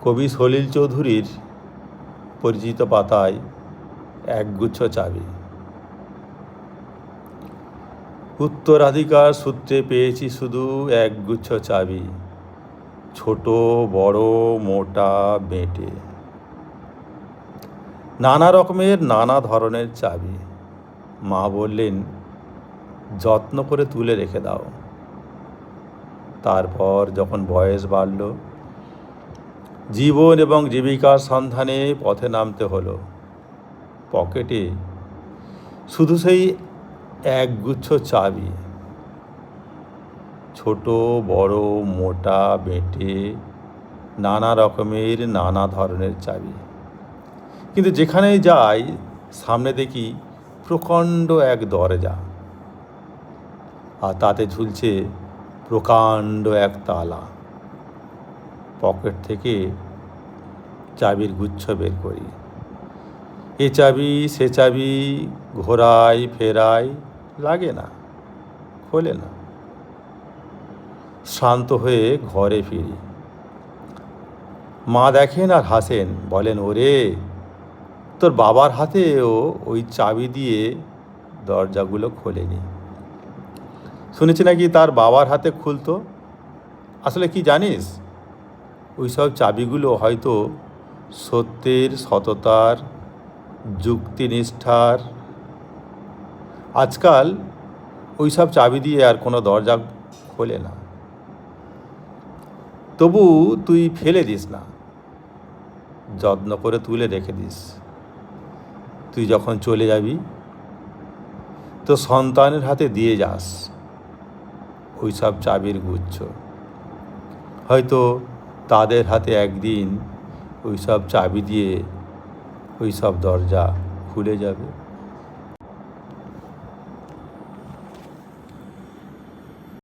কবি সলিল চৌধুরীর পরিচিত পাতায় একগুচ্ছ চাবি। উত্তরাধিকার সূত্রে পেয়েছি শুধু একগুচ্ছ চাবি, ছোট বড় মোটা বেঁটে, নানা রকমের নানা ধরনের চাবি। মা বললেন, যত্ন করে তুলে রেখে দাও। তারপর যখন বয়স বাড়ল, জীবন এবং জীবিকার সন্ধানে পথে নামতে হলো, পকেটে শুধু সেই একগুচ্ছ চাবি, ছোট বড় মোটা বেঁটে, নানা রকমের নানা ধরনের চাবি। কিন্তু যেখানেই যাই সামনে দেখি প্রকাণ্ড এক দরজা, আর তাতে ঝুলছে প্রকাণ্ড এক তালা। পকেট থেকে চাবির গুচ্ছ বের করি, এ চাবি সে চাবি ঘোরাই ফেরাই, লাগে না, খোলে না। শ্রান্ত হয়ে ঘরে ফিরি। মা দেখেন আর হাসেন, বলেন, ওরে, তোর বাবার হাতেও ওই চাবি দিয়ে দরজাগুলো খোলেনি। শুনেছি নাকি তার বাবার হাতে খুলতো। আসলে কি জানিস, ওই সব চাবিগুলো হয়তো সত্যের, সততার, যুক্তিনিষ্ঠার। আজকাল ওই সব চাবি দিয়ে আর কোনো দরজা খোলে না। তবু তুই ফেলে দিস না, যত্ন করে তুলে রেখে দিস। তুই যখন চলে যাবি তো সন্তানের হাতে দিয়ে যাস ওই সব চাবির গুচ্ছ। হয়তো তাদের হাতে একদিন ওই সব চাবি দিয়ে ওই সব দরজা খুলে যাবে।